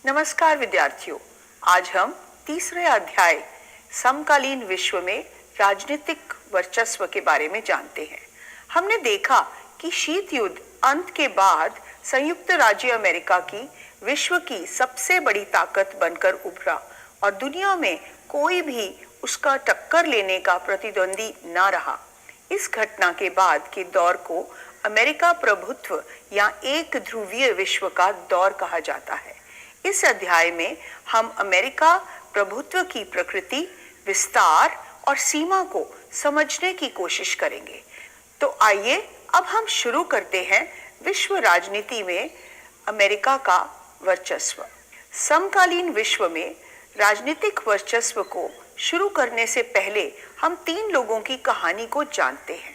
नमस्कार विद्यार्थियों, आज हम तीसरे अध्याय समकालीन विश्व में राजनीतिक वर्चस्व के बारे में जानते हैं। हमने देखा कि शीत युद्ध अंत के बाद संयुक्त राज्य अमेरिका की विश्व की सबसे बड़ी ताकत बनकर उभरा और दुनिया में कोई भी उसका टक्कर लेने का प्रतिद्वंदी न रहा। इस घटना के बाद के दौर को अमेरिका प्रभुत्व या एक ध्रुवीय विश्व का दौर कहा जाता है। इस अध्याय में हम अमेरिका प्रभुत्व की प्रकृति, विस्तार और सीमा को समझने की कोशिश करेंगे। तो आइए अब हम शुरू करते हैं विश्व राजनीति में अमेरिका का वर्चस्व। समकालीन विश्व में राजनीतिक वर्चस्व को शुरू करने से पहले हम तीन लोगों की कहानी को जानते हैं।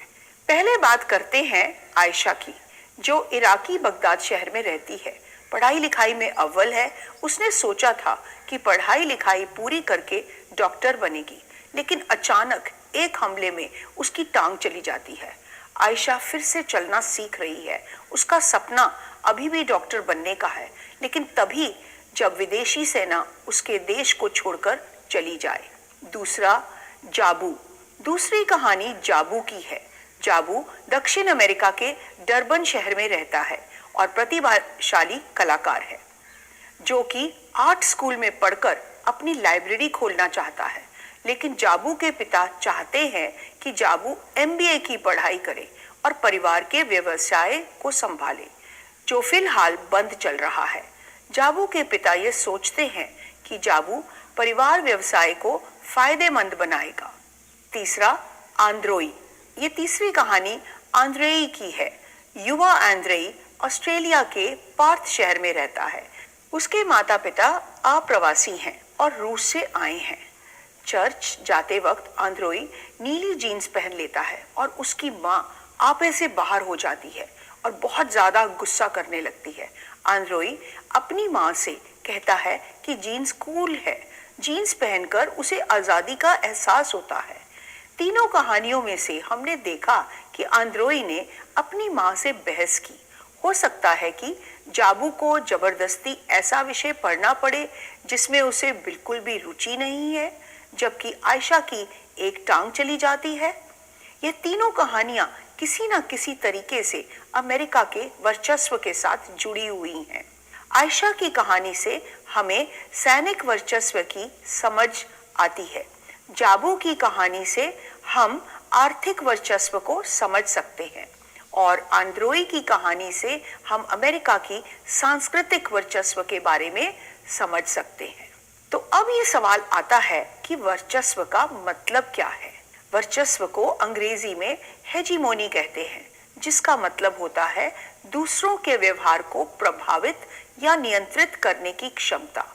पहले बात करते हैं आयशा की, जो इराकी बगदाद शहर में रहती है। पढ़ाई लिखाई में अव्वल है। उसने सोचा था कि पढ़ाई लिखाई पूरी करके डॉक्टर बनेगी, लेकिन अचानक एक हमले में उसकी टांग चली जाती है। आयशा फिर से चलना सीख रही है। उसका सपना अभी भी डॉक्टर बनने का है, लेकिन तभी जब विदेशी सेना उसके देश को छोड़कर चली जाए। दूसरा, जाबू। दूसरी कहानी जाबू की है। जाबू दक्षिण अमेरिका के डरबन शहर में रहता है और प्रतिभाशाली कलाकार है, जो कि आर्ट स्कूल में पढ़कर अपनी लाइब्रेरी खोलना चाहता है। लेकिन जाबू के पिता चाहते हैं कि जाबू MBA की पढ़ाई करे और परिवार के व्यवसाय को संभाले, जो फिलहाल बंद चल रहा है। जाबू के पिता ये सोचते हैं कि जाबू परिवार व्यवसाय को फायदेमंद बनाएगा। तीसरा, आंद्रोई। ये तीसरी कहानी आंद्रेई की है। युवा आंद्रेई ऑस्ट्रेलिया के पार्थ शहर में रहता है। उसके माता पिता अप्रवासी हैं और रूस से आए हैं। चर्च जाते वक्त आंद्रोई नीली जीन्स पहन लेता है और उसकी माँ आपे से बाहर हो जाती है और बहुत ज्यादा गुस्सा करने लगती है। आंद्रोई अपनी माँ से कहता है कि जीन्स कूल है। जीन्स पहनकर उसे आजादी का एहसास होता है। तीनों कहानियों में से हमने देखा कि आंद्रोई ने अपनी माँ से बहस की। हो सकता है कि जाबू को जबरदस्ती ऐसा विषय पढ़ना पड़े जिसमें उसे बिल्कुल भी रुचि नहीं है, जबकि आयशा की एक टांग चली जाती है। ये तीनों कहानियां किसी न किसी तरीके से अमेरिका के वर्चस्व के साथ जुड़ी हुई हैं। आयशा की कहानी से हमें सैनिक वर्चस्व की समझ आती है। जाबू की कहानी से हम आर्थिक वर्चस्व को समझ सकते हैं और आंद्रोई की कहानी से हम अमेरिका की सांस्कृतिक वर्चस्व के बारे में समझ सकते हैं। तो अब ये सवाल आता है कि वर्चस्व का मतलब क्या है। वर्चस्व को अंग्रेजी में हेजीमोनी कहते हैं, जिसका मतलब होता है दूसरों के व्यवहार को प्रभावित या नियंत्रित करने की क्षमता।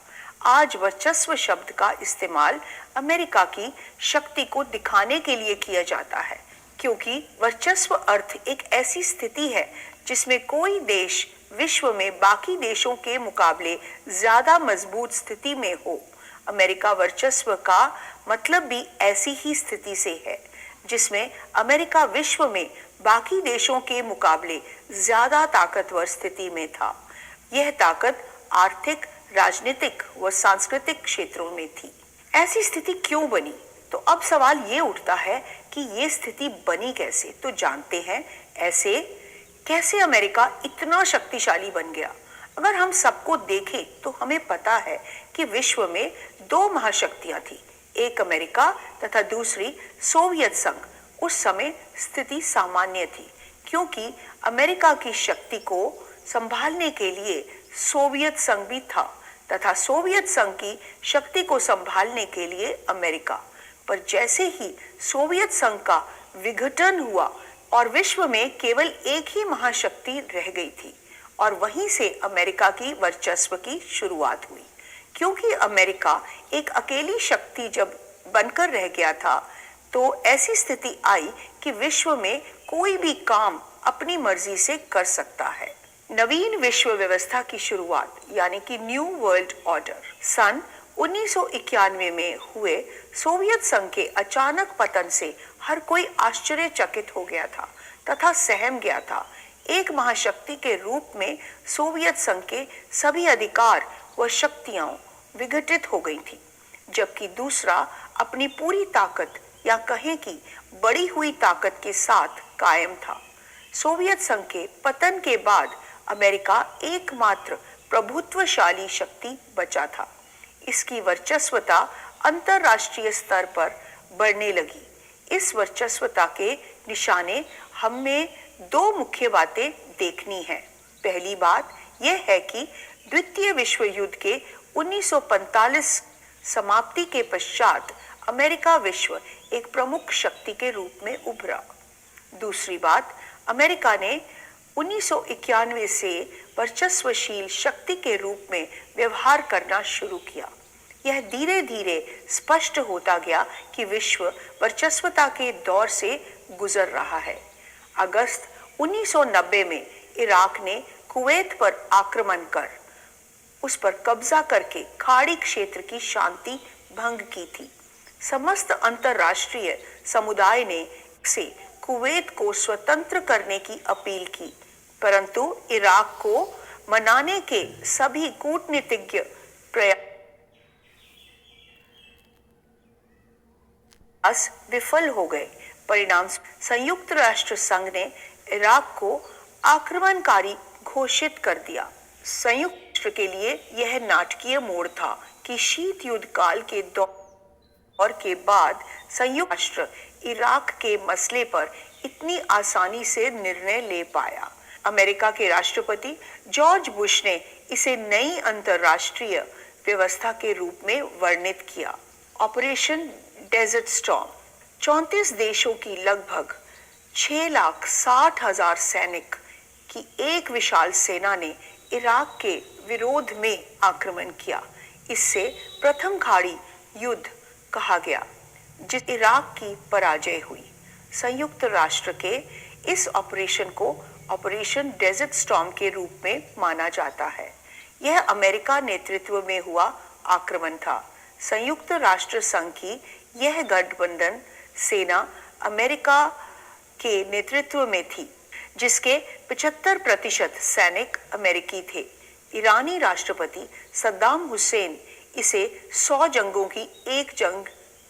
आज वर्चस्व शब्द का इस्तेमाल अमेरिका की शक्ति को दिखाने के लिए किया जाता है, क्योंकि वर्चस्व अर्थ एक ऐसी स्थिति है जिसमें कोई देश विश्व में बाकी देशों के मुकाबले ज्यादा मजबूत स्थिति में हो। अमेरिका वर्चस्व का मतलब भी ऐसी ही स्थिति से है, जिसमें अमेरिका विश्व में बाकी देशों के मुकाबले ज्यादा ताकतवर स्थिति में था। यह ताकत आर्थिक, राजनीतिक व सांस्कृतिक क्षेत्रों में थी। ऐसी स्थिति क्यों बनी? तो अब सवाल ये उठता है कि ये स्थिति बनी कैसे। तो जानते हैं ऐसे कैसे अमेरिका इतना शक्तिशाली बन गया। अगर हम सबको देखें तो हमें पता है कि विश्व में दो महाशक्तियां थी, एक अमेरिका तथा दूसरी सोवियत संघ। उस समय स्थिति सामान्य थी, क्योंकि अमेरिका की शक्ति को संभालने के लिए सोवियत संघ भी था तथा सोवियत संघ की शक्ति को संभालने के लिए अमेरिका। पर जैसे ही सोवियत संघ का विघटन हुआ और विश्व में केवल एक ही महाशक्ति रह गई थी, और वहीं से अमेरिका की वर्चस्व की शुरुआत हुई। क्योंकि अमेरिका एक अकेली शक्ति जब बनकर रह गया था, तो ऐसी स्थिति आई कि विश्व में कोई भी काम अपनी मर्जी से कर सकता है। नवीन विश्व व्यवस्था की शुरुआत यानी कि न्यू वर्ल्ड ऑर्डर सन 1991 में हुए सोवियत संघ के अचानक पतन से हर कोई आश्चर्यचकित हो गया था तथा सहम गया था। एक महाशक्ति के रूप में सोवियत संघ के सभी अधिकार व शक्तियां विघटित हो गई थी, जबकि दूसरा अपनी पूरी ताकत या कहें कि बढ़ी हुई ताकत के साथ कायम था। सोवियत संघ के पतन के बाद अमेरिका एकमात्र प्रभुत्वशाली शक्ति बचा था। इसकी वर्चस्वता अंतरराष्ट्रीय स्तर पर बढ़ने लगी। इस वर्चस्वता के निशाने हमें दो मुख्य बातें देखनी है। पहली बात यह है कि द्वितीय विश्व युद्ध के 1945 समाप्ति के पश्चात अमेरिका विश्व एक प्रमुख शक्ति के रूप में उभरा। दूसरी बात, अमेरिका ने 1991 से वर्चस्वशील शक्ति के रूप में व्यवहार करना शुरू किया। यह धीरे धीरे स्पष्ट होता गया कि विश्व वर्चस्वता के दौर से गुजर रहा है। अगस्त 1990 में इराक ने कुवैत पर आक्रमण कर उस पर कब्जा करके खाड़ी क्षेत्र की शांति भंग की थी। समस्त अंतरराष्ट्रीय समुदाय ने से कुवैत को स्वतंत्र करने की अपील की, परंतु इराक को मनाने के सभी कूटनीतिज्ञ प्रयास विफल हो गए। परिणाम संयुक्त राष्ट्र संघ ने इराक को आक्रमणकारी घोषित कर दिया। संयुक्त राष्ट्र के लिए यह नाटकीय मोड़ था कि शीत युद्ध काल के दौर के बाद संयुक्त राष्ट्र इराक के मसले पर इतनी आसानी से निर्णय ले पाया। अमेरिका के राष्ट्रपति जॉर्ज बुश ने इसे नई अंतरराष्ट्रीय व्यवस्था के रूप में वर्णित किया। ऑपरेशन डेजर्ट स्टॉर्म 34 देशों की लगभग 6,60,000 सैनिक की एक विशाल सेना ने इराक के विरोध में आक्रमण किया। इससे प्रथम खाड़ी युद्ध कहा गया, जिस इराक की पराजय हुई। संयुक्त राष्ट्र के इस ऑपरेशन को ऑपरेशन डेजर्ट स्टॉर्म के रूप में माना जाता है। यह अमेरिका नेतृत्व में हुआ आक्रमण था। संयुक्त राष्ट्र संघ की यह गठबंधन सेना अमेरिका के नेतृत्व में थी, जिसके 75% सैनिक अमेरिकी थे। ईरानी राष्ट्रपति सद्दाम हुसैन इसे 100 जंगों की एक जंग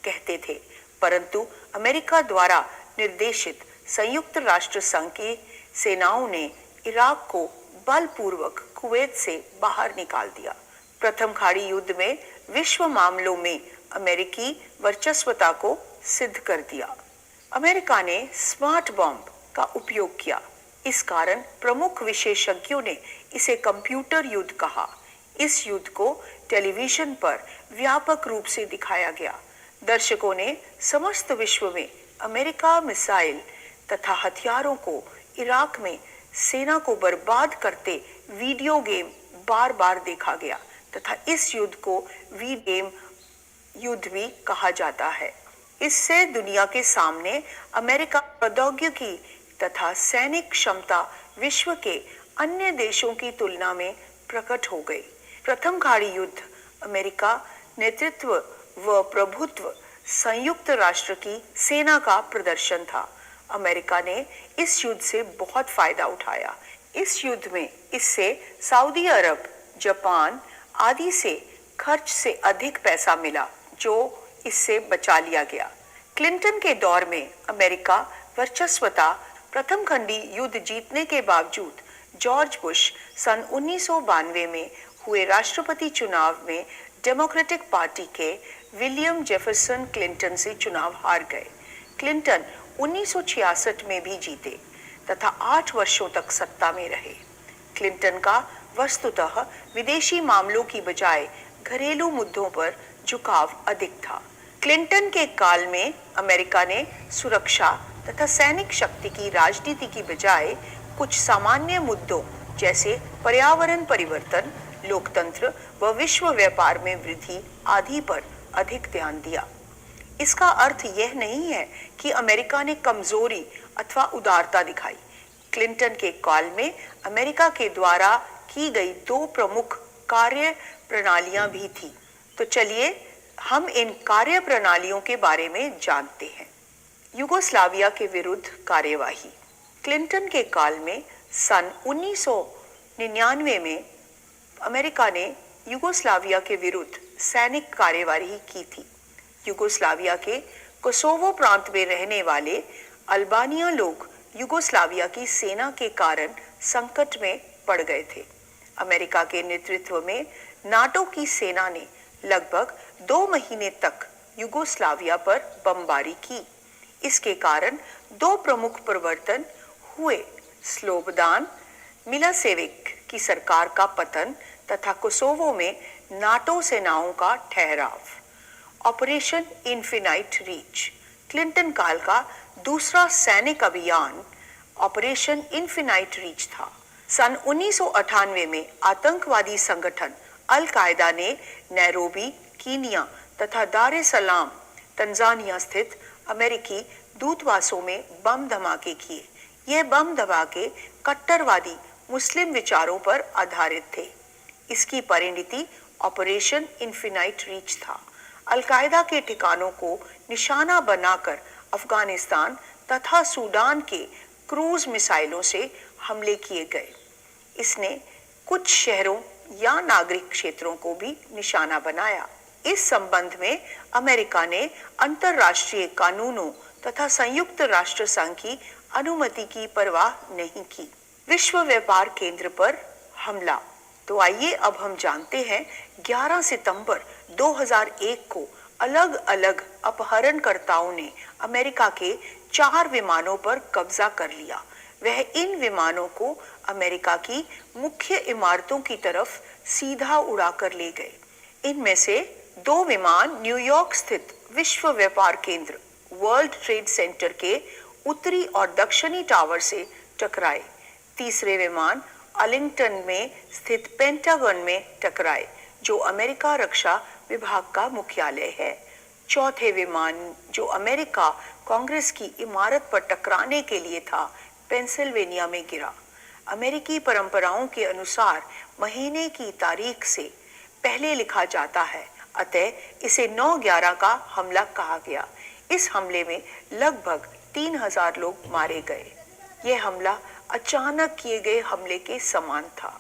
कहते थे, परंतु अमेरिका द्वारा निर्देशित संयुक्त राष्ट्र संघ की सेनाओं ने इराक को बलपूर्वक कुवैत से बाहर निकाल दिया। प्रथम खाड़ी युद्ध में विश्व मामलों में अमेरिकी वर्चस्वता को सिद्ध कर दिया। अमेरिका ने स्मार्ट बॉम्ब का उपयोग किया। इस कारण प्रमुख विशेषज्ञों ने इसे कंप्यूटर युद्ध कहा। इस युद्ध को टेलीविजन पर व्यापक रूप से दिखाया गया। दर्शकों ने समस्त विश्व में अमेरिका मिसाइल तथा हथियारों को इराक में सेना को बर्बाद करते वीडियो गेम बार बार देखा गया तथा इस युद्ध को वी गेम युद्ध भी कहा जाता है। इससे दुनिया के सामने अमेरिका प्रौद्योगिकी तथा सैनिक क्षमता विश्व के अन्य देशों की तुलना में प्रकट हो गई। प्रथम खाड़ी युद्ध अमेरिका नेतृत्व व प्रभुत्व संयुक्त राष्ट्र की सेना का प्रदर्शन था। अमेरिका ने इस युद्ध से बहुत फायदा उठाया। इस युद्ध में इससे सऊदी अरब, जापान आदि से खर्च से अधिक पैसा मिला, जो इससे बचा लिया गया। क्लिंटन के दौर में अमेरिका वर्चस्वता प्रथम खंडी युद्ध जीतने के बावजूद जॉर्ज बुश सन 1992 में हुए राष्ट्रपति चुनाव में डेमोक्रेटिक पार्टी के विलियम जेफरसन क्लिंटन से चुनाव हार गए। क्लिंटन 1966 में भी जीते तथा 8 वर्षों तक सत्ता में रहे। क्लिंटन का वस्तुतः विदेशी मामलों की बजाय घरेलू मुद्दों पर झुकाव अधिक था। क्लिंटन के काल में अमेरिका ने सुरक्षा तथा सैनिक शक्ति की राजनीति की बजाय कुछ सामान्य मुद्दों जैसे पर्यावरण परिवर्तन, लोकतंत्र व विश्व व्यापार में वृद्धि आदि पर अधिक ध्यान दिया। इसका अर्थ यह नहीं है कि अमेरिका ने कमजोरी अथवा उदारता दिखाई। क्लिंटन के काल में अमेरिका के द्वारा की गई 2 प्रमुख कार्य प्रणालियां भी थी। तो चलिए हम इन कार्य प्रणालियों के बारे में जानते हैं। युगोस्लाविया के विरुद्ध कार्यवाही। क्लिंटन के काल में सन 1999 में अमेरिका ने युगोस्लाविया के विरुद्ध सैनिक कार्यवाही की थी। युगोस्लाविया के कोसोवो प्रांत में रहने वाले अल्बानिया लोग युगोस्लाविया की सेना के कारण संकट में पड़ गए थे। अमेरिका के नेतृत्व में नाटो की सेना ने लगभग 2 महीने तक युगोस्लाविया पर बमबारी की। इसके कारण 2 प्रमुख परिवर्तन हुए: स्लोबोदान मिलोसेविक की सरकार का पतन तथा कोसोवो में नाटो सेनाओं का ठहराव। ऑपरेशन इन्फिनाइट रीच क्लिंटन काल का दूसरा सैनिक अभियान ऑपरेशन इन्फिनाइट रीच था। सन 1998 में आतंकवादी संगठन अल कायदा ने नैरोबी, कीनिया तथा दार एस सलाम, तंजानिया स्थित अमेरिकी दूतावासों में बम धमाके किए। यह बम धमाके कट्टरवादी मुस्लिम विचारों पर आधारित थे। इसकी परिणति ऑपरेशन इन्फिनाइट रीच था। अल कायदा के ठिकानों को निशाना बनाकर अफगानिस्तान तथा सूडान के क्रूज मिसाइलों से हमले किए गए। इसने कुछ शहरों या नागरिक क्षेत्रों को भी निशाना बनाया। इस संबंध में अमेरिका ने अंतर्राष्ट्रीय कानूनों तथा संयुक्त राष्ट्र संघ की अनुमति की परवाह नहीं की। विश्व व्यापार केंद्र पर हमला। तो आइए अब हम जानते हैं 11 सितंबर 2001 को अलग अलग अपहरणकर्ताओं ने अमेरिका के 4 विमानों पर कब्जा कर लिया। वह इन विमानों को अमेरिका की मुख्य इमारतों की तरफ सीधा उड़ाकर ले गए। इनमें से 2 विमान न्यूयॉर्क स्थित विश्व व्यापार केंद्र वर्ल्ड ट्रेड सेंटर के उत्तरी और दक्षिणी टावर से टकराए। तीसरे विमान अर्लिंगटन में स्थित पेंटागन में टकराए, जो अमेरिका रक्षा विभाग का मुख्यालय है। चौथे विमान, जो अमेरिका कांग्रेस की इमारत पर टकराने के लिए था, पेंसिल्वेनिया में गिरा। अमेरिकी परंपराओं के अनुसार महीने की तारीख से पहले लिखा जाता है, अतः इसे 9/11 का हमला कहा गया। इस हमले में लगभग 3000 लोग मारे गए। यह हमला अचानक किए गए हमले के समान था।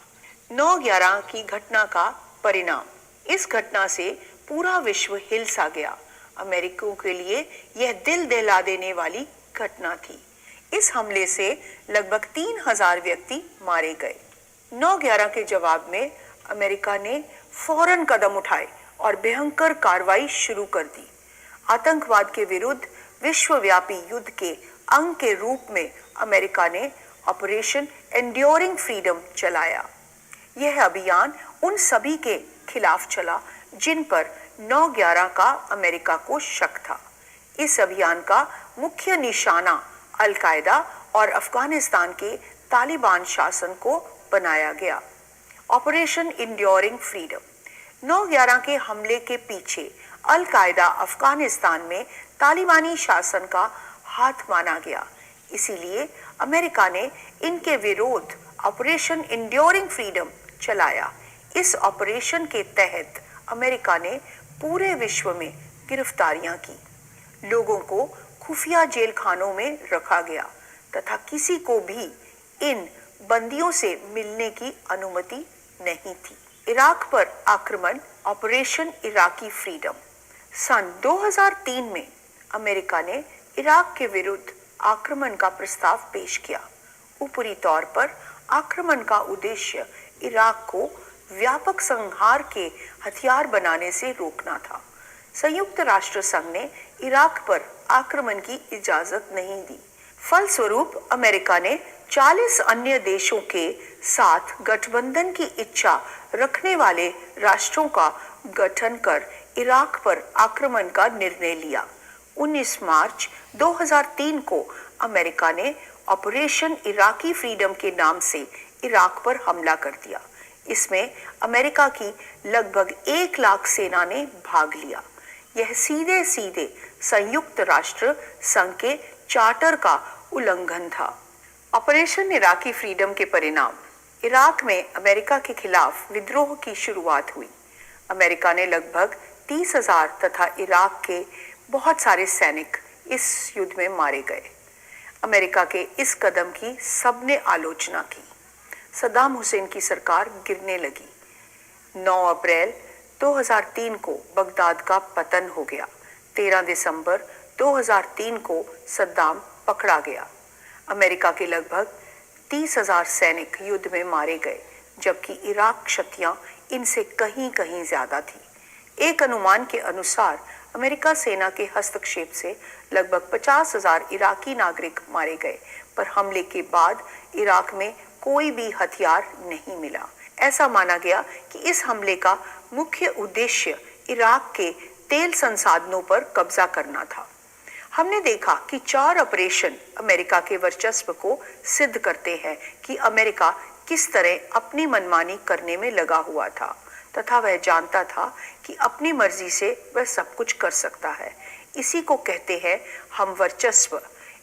9/11 की घटना का परिणाम। इस घटना से पूरा विश्व हिल सा गया। अमेरिकियों के लिए यह दिल दहला देने वाली घटना थी। इस हमले से लगभग 3000 व्यक्ति मारे गए। 9/11 के जवाब में अमेरिका ने फौरन कदम उठाए और भयंकर कार्रवाई शुरू कर दी। आतंकवाद के विरुद्ध विश्वव्यापी युद्ध के अंग के रूप में अमेरिका ने ऑपरेशन एंड्योरिंग फ्रीडम चलाया। यह अभियान उन सभी के खिलाफ चला जिन पर 9/11 का अमेरिका को शक था। इस अभियान का मुख्य निशाना अल कायदा और अफगानिस्तान के तालिबान शासन को बनाया गया। Operation enduring freedom. 9/11 के हमले के पीछे अल कायदा अफगानिस्तान में तालिबानी शासन का हाथ माना गया। इसीलिए अमेरिका ने इनके विरोध ऑपरेशन एंड्योरिंग फ्रीडम चलाया। इस ऑपरेशन के तहत अमेरिका ने पूरे विश्व में गिरफ्तारियां की। लोगों को खुफिया जेल खानों में रखा गया तथा किसी को भी इन बंदियों से मिलने की अनुमति नहीं थी। इराक पर आक्रमण ऑपरेशन इराकी फ्रीडम। सन 2003 में अमेरिका ने इराक के विरुद्ध आक्रमण का प्रस्ताव पेश किया। ऊपरी तौर पर आक्रमण का उद्देश्य इराक को व्यापक संहार के हथियार बनाने से रोकना था। संयुक्त राष्ट्र संघ ने इराक पर आक्रमण की इजाजत नहीं दी। फलस्वरूप अमेरिका ने 40 अन्य देशों के साथ गठबंधन की इच्छा रखने वाले राष्ट्रों का गठन कर इराक पर आक्रमण का निर्णय लिया। 19 मार्च 2003 को अमेरिका ने ऑपरेशन इराकी फ्रीडम के नाम से इराक पर हमला कर दिया। इसमें अमेरिका की लगभग 1 लाख सेना ने भाग लिया। यह सीधे सीधे संयुक्त राष्ट्र संघ के चार्टर का उल्लंघन था। ऑपरेशन इराकी फ्रीडम के परिणाम। इराक में अमेरिका के खिलाफ विद्रोह की शुरुआत हुई। अमेरिका ने लगभग 30,000 तथा इराक के बहुत सारे सैनिक इस युद्ध में मारे गए। अमेरिका के इस कदम की सबने आलोचना की। सद्दाम हुसैन की सरकार गिरने लगी। 9 अप्रैल 2003 को बगदाद का पतन हो गया। 13 दिसंबर 2003 को सद्दाम पकड़ा गया। अमेरिका के लगभग 30,000 सैनिक युद्ध में मारे गए, जबकि इराक क्षतियां इनसे कहीं कहीं ज्यादा थी। एक अनुमान के अनुसार अमेरिका सेना के हस्तक्षेप से लगभग 50,000 इराकी नागरिक मारे गए, पर हमले के बाद इराक में कोई भी हथियार नहीं मिला। ऐसा माना गया कि इस हमले का मुख्य उद्देश्य इराक के तेल संसाधनों पर कब्जा करना था। हमने देखा कि 4 ऑपरेशन अमेरिका के वर्चस्व को सिद्ध करते हैं कि अमेरिका किस तरह अपनी मनमानी करने में लगा हुआ था, तथा वह जानता था कि अपनी मर्जी से वह सब कुछ कर सकता है। इसी को कहते हैं हम वर्चस्व,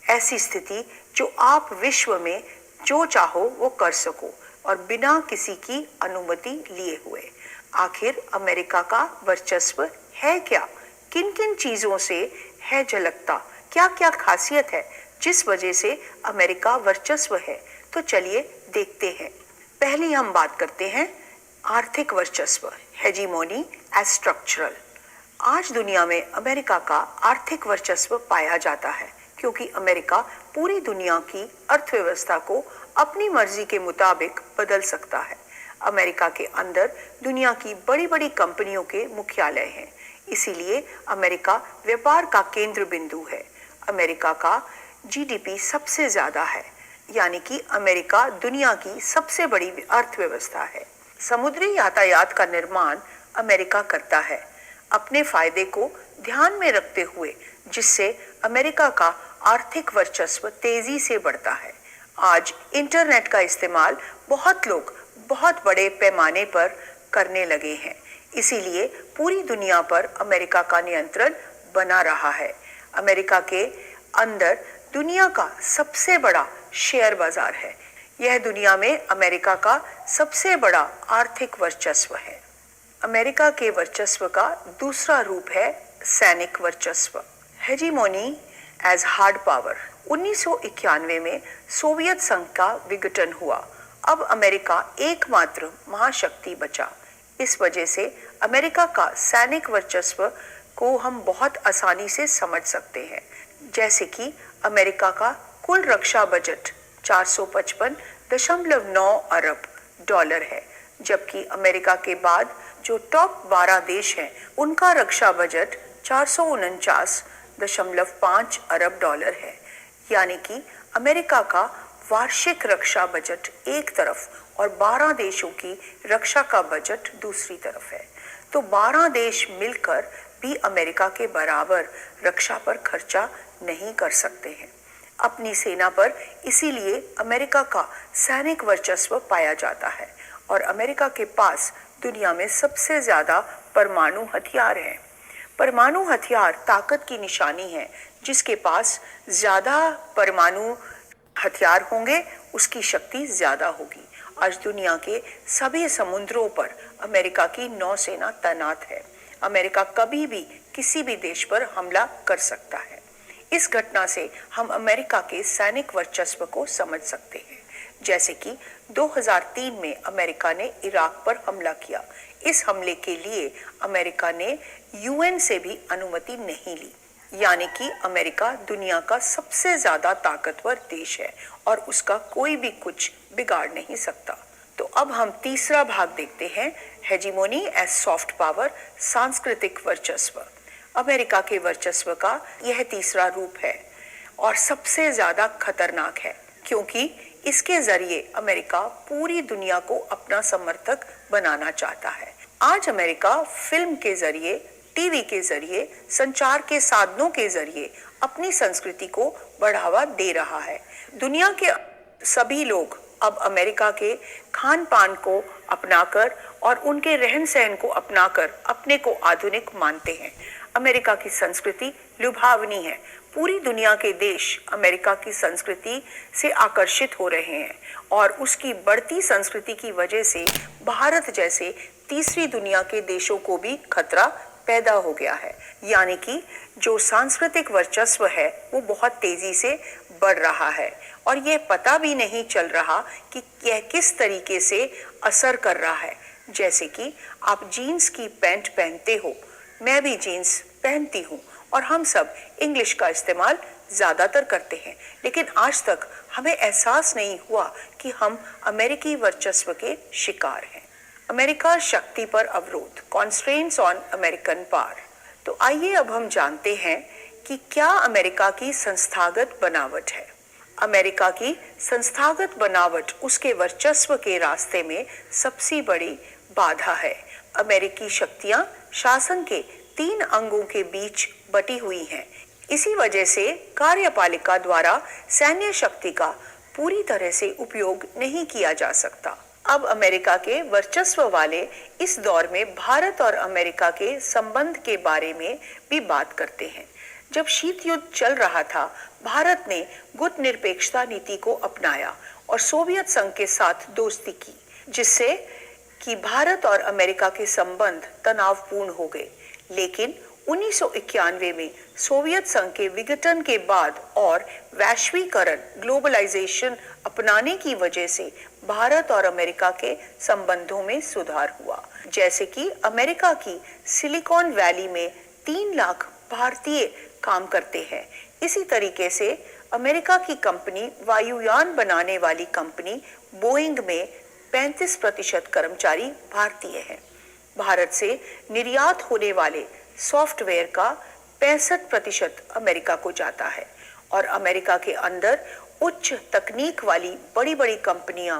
ऐसी स्थिति जो आप विश्व में जो चाहो वो कर सको और बिना किसी की अनुमति लिए हुए। आखिर अमेरिका का वर्चस्व है क्या? किन किन चीजों से है झलकता? क्या क्या खासियत है जिस वजह से अमेरिका वर्चस्व है? तो चलिए देखते हैं। पहली हम बात करते हैं आर्थिक वर्चस्व, हेजीमोनी एज स्ट्रक्चरल। आज दुनिया में अमेरिका का आर्थिक वर्चस्व पाया जाता है क्योंकि अमेरिका पूरी दुनिया की अर्थव्यवस्था को अपनी मर्जी के मुताबिक बदल सकता है। अमेरिका के अंदर दुनिया की बड़ी बड़ी कंपनियों के मुख्यालय हैं, इसीलिए अमेरिका व्यापार का केंद्र बिंदु है। अमेरिका का जीडीपी सबसे ज्यादा है, यानी कि अमेरिका दुनिया की सबसे बड़ी अर्थव्यवस्था है। समुद्री यातायात का निर्माण अमेरिका करता है अपने फायदे को ध्यान में रखते हुए, जिससे अमेरिका का आर्थिक वर्चस्व तेजी से बढ़ता है। आज इंटरनेट का इस्तेमाल बहुत लोग बहुत बड़े पैमाने पर करने लगे हैं, इसीलिए पूरी दुनिया पर अमेरिका का नियंत्रण बना रहा है। अमेरिका के अंदर दुनिया का सबसे बड़ा शेयर बाजार है। यह दुनिया में अमेरिका का सबसे बड़ा आर्थिक वर्चस्व है। अमेरिका के वर्चस्व का दूसरा रूप है सैनिक वर्चस्व, हेजीमोनी एज हार्ड पावर। 1991 में सोवियत संघ का विघटन हुआ। अब अमेरिका एकमात्र महाशक्ति बचा। इस वजह से अमेरिका का सैनिक वर्चस्व को हम बहुत आसानी से समझ सकते हैं, जैसे कि अमेरिका का कुल रक्षा बजट 455.9 अरब डॉलर है, जबकि अमेरिका के बाद जो टॉप 12 देश हैं उनका रक्षा बजट 449.5 अरब डॉलर है। यानी कि अमेरिका का वार्षिक रक्षा बजट एक तरफ और 12 देशों की रक्षा का बजट दूसरी तरफ है। तो 12 देश मिलकर भी अमेरिका के बराबर रक्षा पर खर्चा नहीं कर सकते हैं अपनी सेना पर। इसीलिए अमेरिका का सैनिक वर्चस्व पाया जाता है और अमेरिका के पास दुनिया में सबसे ज्यादा परमाणु हथियार हैं। परमाणु हथियार ताकत की निशानी है। जिसके पास ज्यादा परमाणु हथियार होंगे उसकी शक्ति ज्यादा होगी। आज दुनिया के सभी समुद्रों पर अमेरिका की नौसेना तैनात है। अमेरिका कभी भी किसी भी देश पर हमला कर सकता है। इस घटना से हम अमेरिका के सैनिक वर्चस्व को समझ सकते हैं। जैसे कि 2003 में अमेरिका ने इराक पर हमला किया। इस हमले के लिए अमेरिका ने यूएन से भी अनुमति नहीं ली, यानी कि अमेरिका दुनिया का सबसे ज्यादा ताकतवर देश है और उसका कोई भी कुछ बिगाड़ नहीं सकता। तो अब हम तीसरा भाग देखते हैं, हेजीमोनी एज सॉफ्ट पावर, सांस्कृतिक वर्चस्व। अमेरिका के वर्चस्व का यह तीसरा रूप है और सबसे ज्यादा खतरनाक है, क्योंकि इसके जरिए अमेरिका पूरी दुनिया को अपना समर्थक बनाना चाहता है। आज अमेरिका फिल्म के जरिए, टीवी के जरिए, संचार के साधनों के जरिए अपनी संस्कृति को बढ़ावा दे रहा है। दुनिया के सभी लोग अब अमेरिका के खान पान को अपनाकर और उनके रहन सहन को अपनाकर अपने को आधुनिक मानते हैं। अमेरिका की संस्कृति लुभावनी है। पूरी दुनिया के देश अमेरिका की संस्कृति से आकर्षित हो रहे हैं और उसकी बढ़ती संस्कृति की वजह से भारत जैसे तीसरी दुनिया के देशों को भी खतरा पैदा हो गया है। यानी कि जो सांस्कृतिक वर्चस्व है वो बहुत तेजी से बढ़ रहा है और ये पता भी नहीं चल रहा कि यह किस तरीके से असर कर रहा है। जैसे कि आप जीन्स की पैंट पहनते हो, मैं भी जीन्स पहनती हूँ और हम सब इंग्लिश का इस्तेमाल ज्यादातर करते हैं, लेकिन आज तक हमें एहसास नहीं हुआ कि हम अमेरिकी वर्चस्व के शिकार हैं। अमेरिका शक्ति पर अवरोध, कॉन्स्ट्रेंट्स ऑन अमेरिकन पावर। तो आइए अब हम जानते हैं कि क्या अमेरिका की संस्थागत बनावट है। अमेरिका की संस्थागत बनावट उसके वर्चस्व के रास्ते में सबसे बड़ी बाधा है। अमेरिकी शक्तियां शासन के 3 अंगों के बीच बटी हुई हैं। इसी वजह से कार्यपालिका द्वारा सैन्य शक्ति का पूरी तरह से उपयोग नहीं किया जा सकता। अब अमेरिका के वर्चस्व वाले इस दौर में भारत और अमेरिका के संबंध के बारे में भी बात करते हैं। जब शीत युद्ध चल रहा था, भारत ने गुटनिरपेक्षता नीति को अपनाया और सोवियत संघ के साथ दोस्ती की, जिससे कि भारत और अमेरिका के संबंध तनावपूर्ण हो गए। लेकिन 1991 में सोवियत संघ के विघटन के बाद और वैश्वीकरण, ग्लोबलाइजेशन अपनाने की वजह से भारत और अमेरिका के संबंधों में सुधार हुआ। जैसे कि अमेरिका की सिलिकॉन वैली में 3 लाख भारतीय काम करते हैं। इसी तरीके से अमेरिका की कंपनी, वायुयान बनाने वाली कंपनी बोइंग में 35% कर्मचारी भारतीय हैं। भारत से निर्यात होने वाले सॉफ्टवेयर का 65% अमेरिका को जाता है और अमेरिका के अंदर उच्च तकनीक वाली बड़ी बड़ी कंपनियां,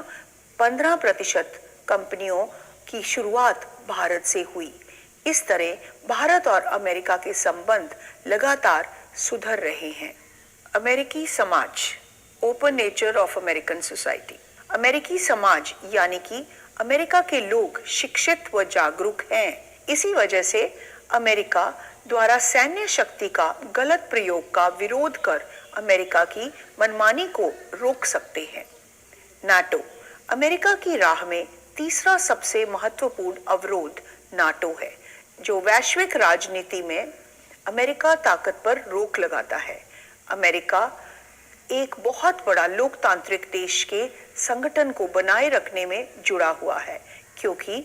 15% कंपनियों की शुरुआत भारत से हुई। इस तरह भारत और अमेरिका के संबंध लगातार सुधर रहे हैं। अमेरिकी समाज, open nature of American society. अमेरिकी समाज यानी कि अमेरिका के लोग शिक्षित व जागरूक हैं। इसी वजह से अमेरिका द्वारा सैन्य शक्ति का गलत प्रयोग का विरोध कर अमेरिका की मनमानी को रोक सकते हैं। नाटो, अमेरिका की राह में तीसरा सबसे महत्वपूर्ण अवरोध नाटो है, जो वैश्विक राजनीति में अमेरिका ताकत पर रोक लगाता है। अमेरिका एक बहुत बड़ा लोकतांत्रिक देश के संगठन को बनाए रखने में जुड़ा हुआ है, क्योंकि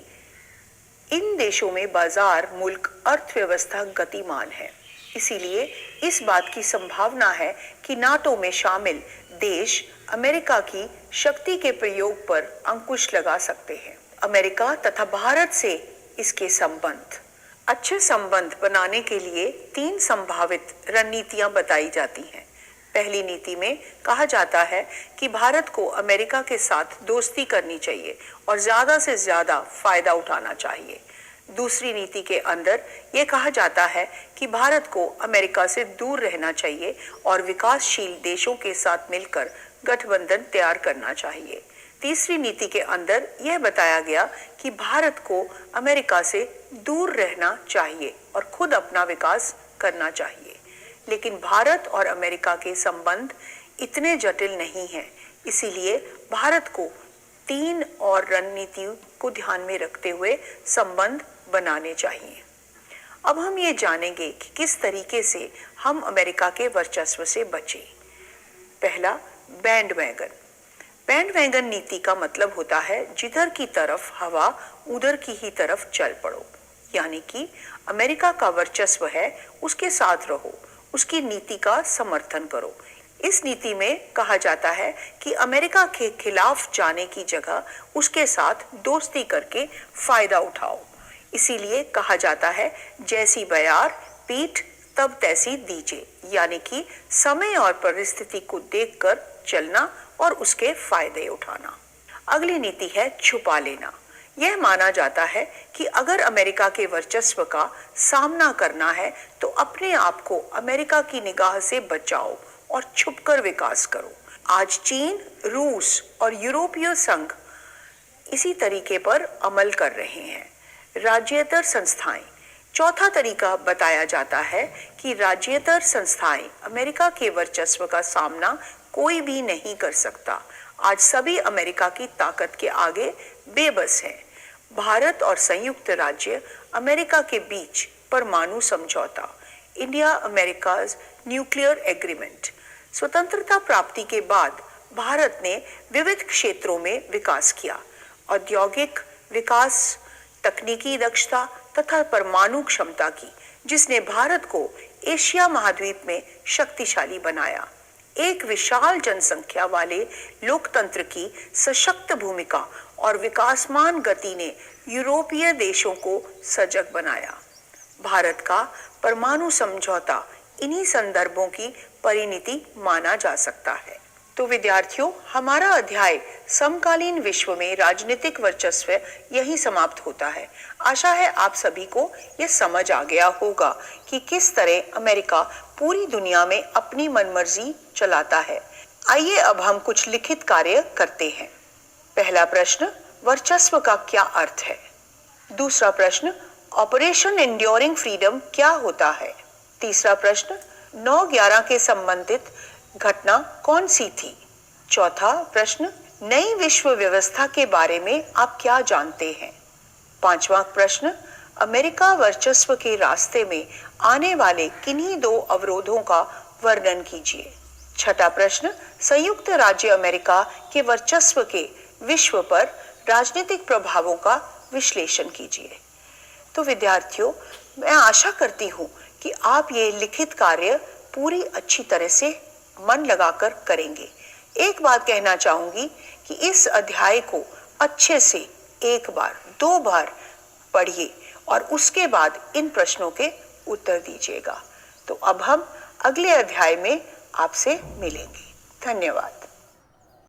इन देशों में बाजार, मुल्क, अर्थव्यवस्था गतिमान है। इसीलिए इस बात की संभावना है कि नाटो में शामिल देश अमेरिका की शक्ति के प्रयोग पर अंकुश लगा सकते हैं। अमेरिका तथा भारत से इसके संबंध। अच्छे संबंध बनाने के लिए 3 संभावित रणनीतियां बताई जाती हैं। पहली नीति में कहा जाता है कि भारत को अमेरिका के साथ दोस्ती करनी चाहिए और ज्यादा से ज्यादा फायदा उठाना चाहिए। दूसरी नीति के अंदर यह कहा जाता है कि भारत को अमेरिका से दूर रहना चाहिए और विकासशील देशों के साथ मिलकर गठबंधन तैयार करना चाहिए। तीसरी नीति के अंदर यह बताया गया कि भारत को अमेरिका से दूर रहना चाहिए और खुद अपना विकास करना चाहिए। लेकिन भारत और अमेरिका के संबंध इतने जटिल नहीं हैं, इसीलिए भारत को 3 और रणनीतियों को ध्यान में रखते हुए संबंध बनाने चाहिए। अब हम ये जानेंगे कि किस तरीके से हम अमेरिका के वर्चस्व से बचें। पहला, बैंडवैगन। बैंडवैगन नीति का मतलब होता है जिधर की तरफ हवा उधर की ही तरफ चल पड़ो, यानी कि अमेरिका का वर्चस्व है उसके साथ रहो, उसकी नीति का समर्थन करो। इस नीति में कहा जाता है कि अमेरिका के खिलाफ जाने की जगह उसके साथ दोस्ती करके फायदा उठाओ। इसीलिए कहा जाता है जैसी बयार पीठ तब तैसी दीजे, यानी कि समय और परिस्थिति को देखकर चलना और उसके फायदे उठाना। अगली नीति है छुपा लेना। यह माना जाता है कि अगर अमेरिका के वर्चस्व का सामना करना है तो अपने आप को अमेरिका की निगाह से बचाओ और छुपकर विकास करो। आज चीन, रूस और यूरोपीय संघ इसी तरीके पर अमल कर रहे हैं। राज्येतर संस्थाएं। चौथा तरीका बताया जाता है कि राज्येतर संस्थाएं अमेरिका के वर्चस्व का सामना कोई भी नहीं कर सकता। आज सभी अमेरिका की ताकत के आगे बेबस हैं। भारत और संयुक्त राज्य अमेरिका के बीच परमाणु समझौता, इंडिया अमेरिकाज न्यूक्लियर एग्रीमेंट। स्वतंत्रता प्राप्ति के बाद भारत ने विविध क्षेत्रों में विकास किया। औद्योगिक विकास, तकनीकी दक्षता तथा परमाणु क्षमता की, जिसने भारत को एशिया महाद्वीप में शक्तिशाली बनाया। एक विशाल जनसंख्या वाले लोकतंत्र की सशक्त भूमिका और विकासमान गति ने यूरोपीय देशों को सजग बनाया। भारत का परमाणु समझौता इन्हीं संदर्भों की परिणति माना जा सकता है। तो विद्यार्थियों, हमारा अध्याय समकालीन विश्व में राजनीतिक वर्चस्व यही समाप्त होता है। आशा है आप सभी को यह समझ आ गया होगा कि किस तरह अमेरिका पूरी दुनिया में अपनी मनमर्जी चलाता है। आइए अब हम कुछ लिखित कार्य करते हैं। पहला प्रश्न, वर्चस्व का क्या अर्थ है? दूसरा प्रश्न, ऑपरेशन एंड्योरिंग फ्रीडम क्या होता है? तीसरा प्रश्न, 9/11 के संबंधित घटना कौन सी थी? चौथा प्रश्न, नई विश्व व्यवस्था के बारे में आप क्या जानते हैं? पांचवा प्रश्न, अमेरिका वर्चस्व के रास्ते में आने वाले किन्हीं 2 अवरोधों का वर्णन कीजिए। छठा प्रश्न, संयुक्त राज्य अमेरिका के वर्चस्व के विश्व पर राजनीतिक प्रभावों का विश्लेषण कीजिए। तो विद्यार्थियों, मैं आशा करती हूँ कि आप ये लिखित कार्य पूरी अच्छी तरह से मन लगाकर करेंगे। एक बात कहना चाहूंगी कि इस अध्याय को अच्छे से 1 बार 2 बार पढ़िए और उसके बाद इन प्रश्नों के उत्तर दीजिएगा। तो अब हम अगले अध्याय में आपसे मिलेंगे। धन्यवाद।